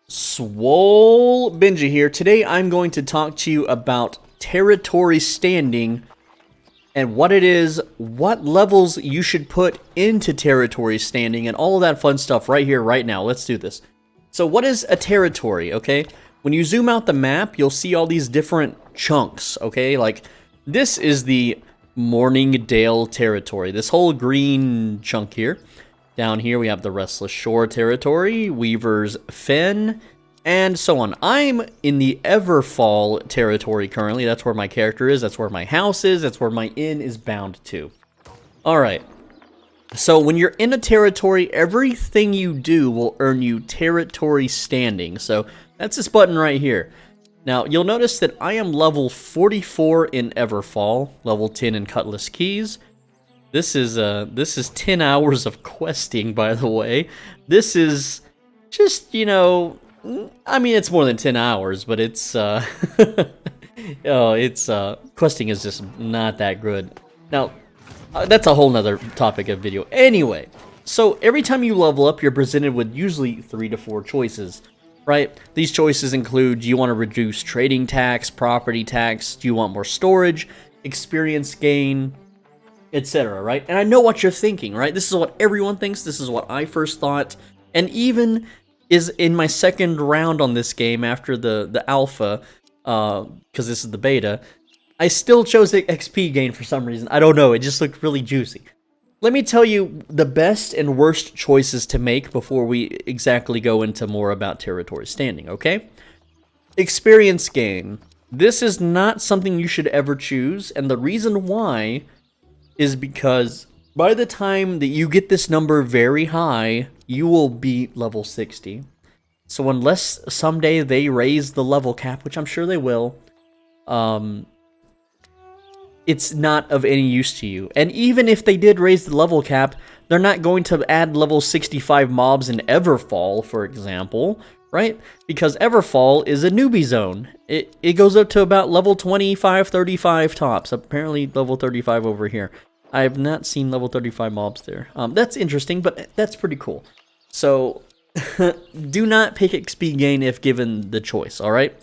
SwoleBenji here. Today I'm going to talk to you about territory standing and what it is, what levels you should put into territory standing, and all of that fun stuff right here, right now. Let's do this. So what is a territory, okay? When you zoom out the map, you'll see all these different chunks, okay? Like, this is the Morningdale territory, this whole green chunk here. Down here we have the Restless Shore territory, Weaver's Fen, and so on. I'm in the Everfall territory currently. That's where my character is, that's where my house is, that's where my inn is bound to. Alright, so when you're in a territory, everything you do will earn you territory standing. So that's this button right here. Now, you'll notice that I am level 44 in Everfall, level 10 in Cutlass Keys. This is 10 hours of questing, by the way. This is just, you know, I mean, it's more than 10 hours, but it's, questing is just not that good. Now, that's a whole nother topic of video. Anyway, so every time you level up, you're presented with usually 3 to 4 choices, right? These choices include, do you want to reduce trading tax, property tax? Do you want more storage, experience gain, etc., right? And I know what you're thinking, right? This is what everyone thinks. This is what I first thought. And even is in my second round on this game after the alpha, because this is the beta, I still chose the XP gain for some reason. I don't know. It just looked really juicy. Let me tell you the best and worst choices to make before we exactly go into more about territory standing, okay? Experience gain. This is not something you should ever choose, and the reason why is because by the time that you get this number very high, you will be level 60. So unless someday they raise the level cap, which I'm sure they will, it's not of any use to you. And even if they did raise the level cap, they're not going to add level 65 mobs in Everfall, for example, right? Because Everfall is a newbie zone. It goes up to about level 25, 35 tops. Apparently level 35 over here. I have not seen level 35 mobs there. That's interesting, but that's pretty cool. So, do not pick XP gain if given the choice, alright?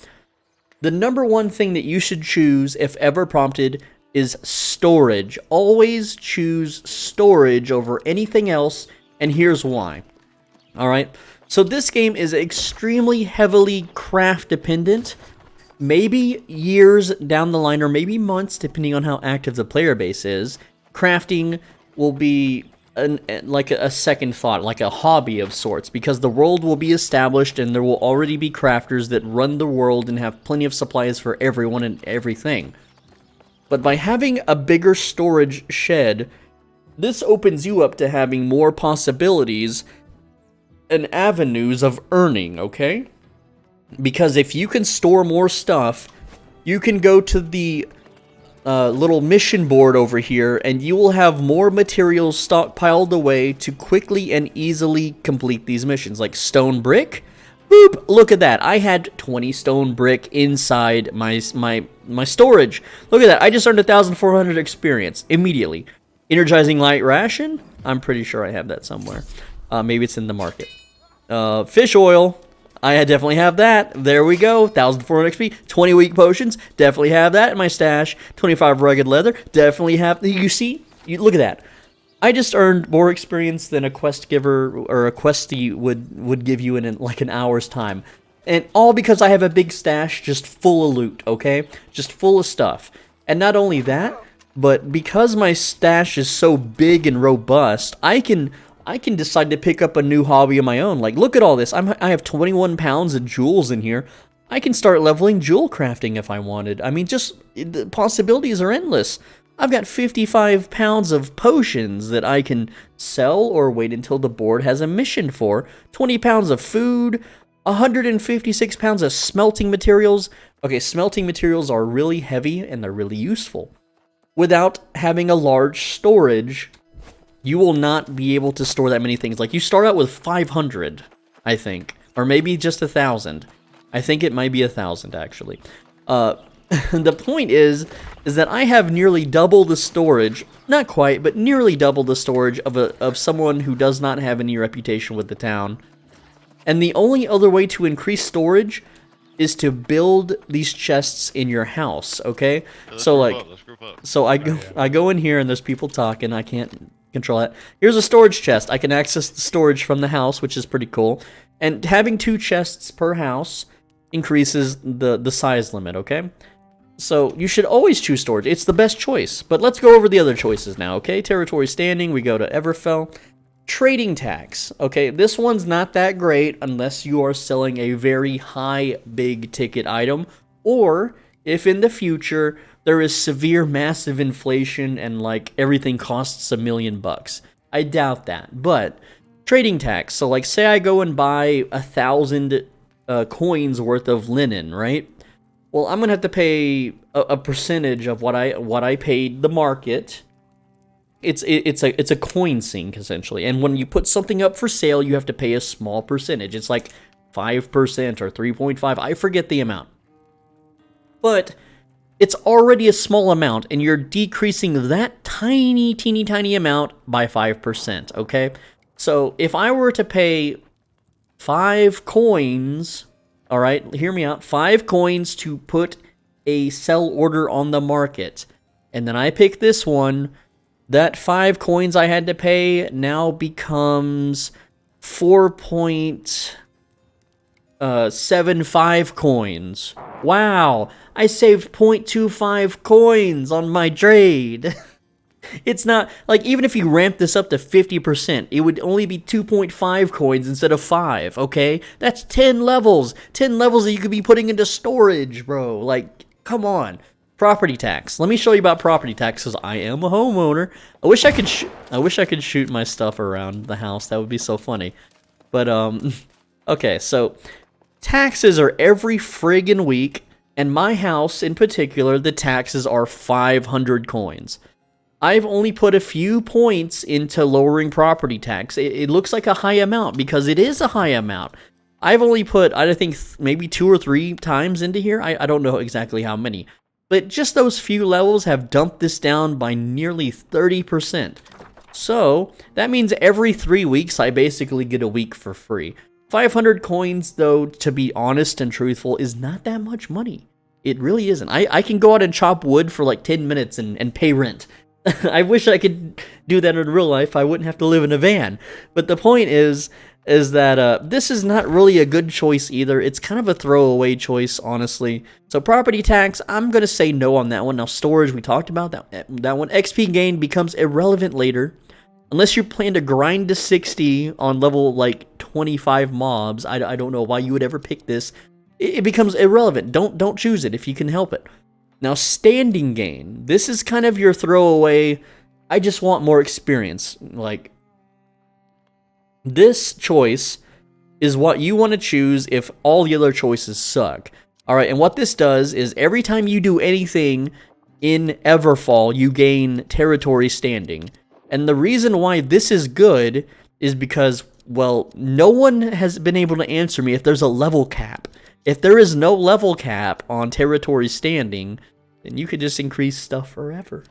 The number one thing that you should choose, if ever prompted, is storage. Always choose storage over anything else, and here's why. Alright? So this game is extremely heavily craft dependent. Maybe years down the line, or maybe months, depending on how active the player base is, crafting will be like a second thought, like a hobby of sorts, because the world will be established and there will already be crafters that run the world and have plenty of supplies for everyone and everything. But by having a bigger storage shed, this opens you up to having more possibilities and avenues of earning, okay? Because if you can store more stuff, you can go to the little mission board over here, and you will have more materials stockpiled away to quickly and easily complete these missions. Like stone brick, boop, look at that. I had 20 stone brick inside my storage. Look at that, I just earned 1,400 experience immediately. Energizing light ration, I'm pretty sure I have that somewhere. Maybe it's in the market. Fish oil, I definitely have that. There we go. 1,400 XP. 20 weak potions. Definitely have that in my stash. 25 rugged leather. Definitely have. You see? Look at that. I just earned more experience than a quest giver or a questie would give you in like an hour's time. And all because I have a big stash just full of loot, okay? Just full of stuff. And not only that, but because my stash is so big and robust, I can decide to pick up a new hobby of my own. Like, look at all this. I have 21 pounds of jewels in here. I can start leveling jewel crafting if I wanted. I mean, just, the possibilities are endless. I've got 55 pounds of potions that I can sell or wait until the board has a mission for. 20 pounds of food. 156 pounds of smelting materials. Okay, smelting materials are really heavy and they're really useful. Without having a large storage, you will not be able to store that many things. Like, you start out with 500, I think. Or maybe just 1,000. I think it might be 1,000, actually. The point is that I have nearly double the storage, not quite, but nearly double the storage of someone who does not have any reputation with the town. And the only other way to increase storage is to build these chests in your house, okay? So like, so I go in here and there's people talking. I can't control that. Here's a storage chest. I can access the storage from the house, which is pretty cool. And having 2 chests per house increases the size limit, okay? So you should always choose storage. It's the best choice. But let's go over the other choices now, okay? Territory standing, we go to Everfell. Trading tax. Okay, this one's not that great unless you are selling a very high big ticket item, or if in the future there is severe massive inflation and like everything costs $1 million. I doubt that. But trading tax. So like say I go and buy 1,000 coins worth of linen, right? Well, I'm gonna have to pay a percentage of what I paid the market. It's a coin sink essentially, and when you put something up for sale, you have to pay a small percentage. It's like 5% or 3.5. I forget the amount, but it's already a small amount, and you're decreasing that teeny tiny amount by 5%. Okay, so if I were to pay 5 coins, all right, hear me out, 5 coins to put a sell order on the market, and then I pick this one. That 5 coins I had to pay now becomes 4.75 coins. Wow, I saved 0.25 coins on my trade. It's not, like, even if you ramp this up to 50%, it would only be 2.5 coins instead of 5, okay? That's 10 levels. 10 levels that you could be putting into storage, bro. Like, come on. Property tax. Let me show you about property tax, because I am a homeowner. I wish I could shoot my stuff around the house. That would be so funny. But okay, so taxes are every friggin' week, and my house in particular, the taxes are 500 coins. I've only put a few points into lowering property tax. It looks like a high amount because it is a high amount. I've only put, I think, maybe 2 or 3 times into here. I don't know exactly how many. But just those few levels have dumped this down by nearly 30%. So, that means every 3 weeks I basically get a week for free. 500 coins, though, to be honest and truthful, is not that much money. It really isn't. I can go out and chop wood for like 10 minutes and pay rent. I wish I could do that in real life. I wouldn't have to live in a van. But the point is that this is not really a good choice either. It's kind of a throwaway choice, honestly. So property tax, I'm going to say no on that one. Now storage, we talked about that one. XP gain becomes irrelevant later. Unless you plan to grind to 60 on level like 25 mobs, I don't know why you would ever pick this. It becomes irrelevant. Don't choose it if you can help it. Now standing gain, this is kind of your throwaway, I just want more experience. Like, this choice is what you want to choose if all the other choices suck. Alright, and what this does is every time you do anything in Everfall, you gain territory standing. And the reason why this is good is because, well, no one has been able to answer me if there's a level cap. If there is no level cap on territory standing, then you could just increase stuff forever.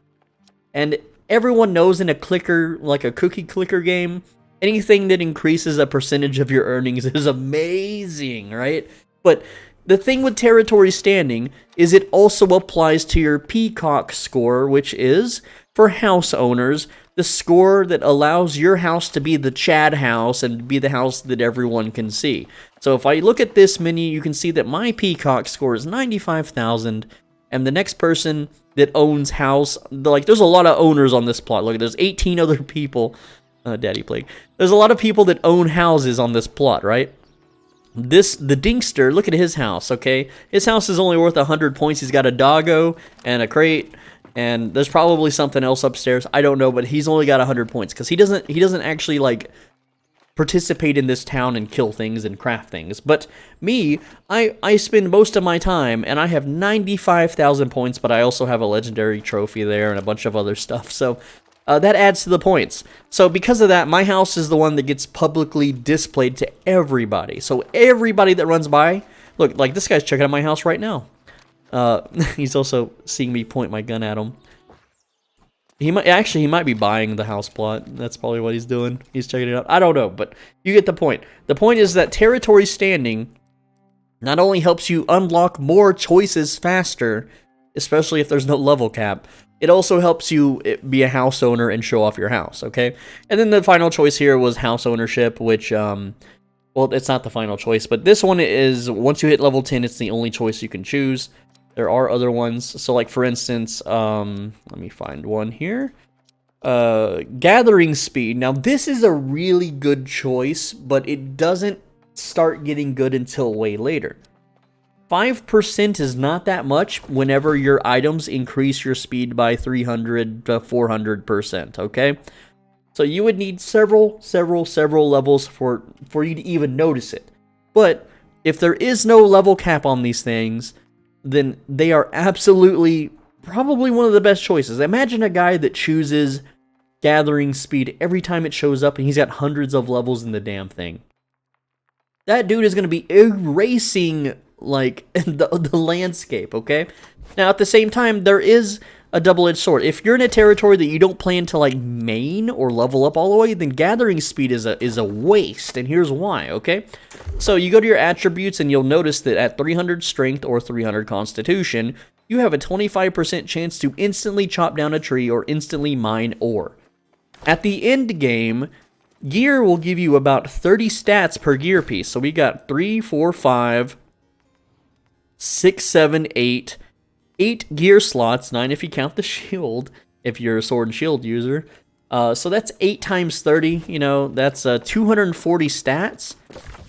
And everyone knows in a clicker, like a cookie clicker game, anything that increases a percentage of your earnings is amazing, right? But the thing with territory standing is it also applies to your peacock score, which is, for house owners, the score that allows your house to be the Chad house and be the house that everyone can see. So if I look at this menu, you can see that my peacock score is 95,000, and the next person that owns house, like, there's a lot of owners on this plot. Look, there's 18 other people. Daddy Plague. There's a lot of people that own houses on this plot, right? The Dinkster, look at his house, okay? His house is only worth 100 points. He's got a doggo and a crate, and there's probably something else upstairs. I don't know, but he's only got 100 points because he doesn't actually like participate in this town and kill things and craft things. But me, I spend most of my time, and I have 95,000 points, but I also have a legendary trophy there and a bunch of other stuff. So that adds to the points. So because of that, my house is the one that gets publicly displayed to everybody. So everybody that runs by, look, like this guy's checking out my house right now. He's also seeing me point my gun at him. He might be buying the house plot. That's probably what he's doing. He's checking it out. I don't know, but you get the point. The point is that territory standing not only helps you unlock more choices faster, especially if there's no level cap, it also helps you be a house owner and show off your house, okay? And then the final choice here was house ownership, which, well, it's not the final choice, but this one is, once you hit level 10, it's the only choice you can choose. There are other ones. So, like, for instance, let me find one here. Gathering speed. Now, this is a really good choice, but it doesn't start getting good until way later. 5% is not that much whenever your items increase your speed by 300 to 400%, okay? So you would need several levels for you to even notice it. But if there is no level cap on these things, then they are absolutely probably one of the best choices. Imagine a guy that chooses gathering speed every time it shows up and he's got hundreds of levels in the damn thing. That dude is going to be erasing, like, the landscape, okay? Now, at the same time, there is a double-edged sword. If you're in a territory that you don't plan to, like, main or level up all the way, then gathering speed is a waste, and here's why, okay? So you go to your attributes, and you'll notice that at 300 strength or 300 constitution, you have a 25% chance to instantly chop down a tree or instantly mine ore. At the end game, gear will give you about 30 stats per gear piece. So we got 3, 4, 5, 6, 7, 8. 8 gear slots, 9 if you count the shield, if you're a sword and shield user. So that's 8 times 30, you know, that's 240 stats.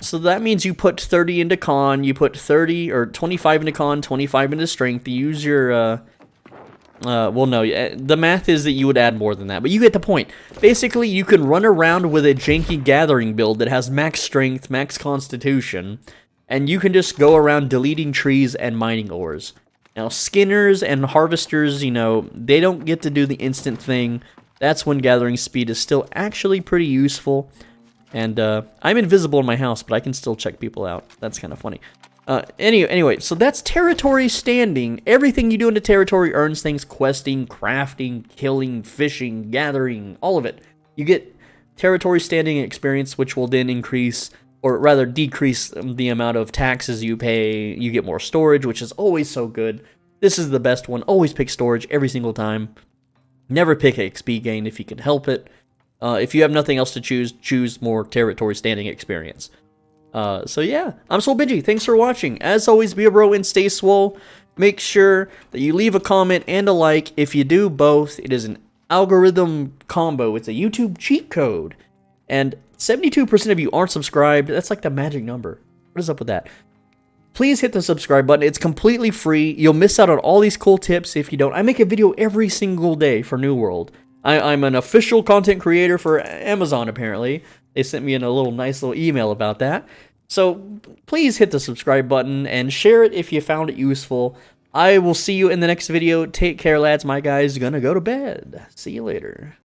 So that means you put 30 into con, you put 30 or 25 into con, 25 into strength. You use your, well, no, the math is that you would add more than that, but you get the point. Basically, you can run around with a janky gathering build that has max strength, max constitution, and you can just go around deleting trees and mining ores. Now, skinners and harvesters, you know, they don't get to do the instant thing. That's when gathering speed is still actually pretty useful. And I'm invisible in my house, but I can still check people out. That's kind of funny. Anyway, so that's territory standing. Everything you do in the territory earns things: questing, crafting, killing, fishing, gathering, all of it. You get territory standing experience, which will then increase, or rather decrease, the amount of taxes you pay. You get more storage, which is always so good. This is the best one. Always pick storage every single time. Never pick XP gain if you can help it. If you have nothing else to choose more territory standing experience. So yeah, I'm SwoleBenji. Thanks for watching. As always, be a bro and stay swole. Make sure that you leave a comment and a like. If you do both, it is an algorithm combo. It's a YouTube cheat code. And 72% of you aren't subscribed. That's like the magic number. What is up with that? Please hit the subscribe button. It's completely free. You'll miss out on all these cool tips if you don't. I make a video every single day for New World. I'm an official content creator for Amazon, apparently. They sent me in a nice little email about that. So please hit the subscribe button and share it if you found it useful. I will see you in the next video. Take care, lads. My guy's gonna go to bed. See you later.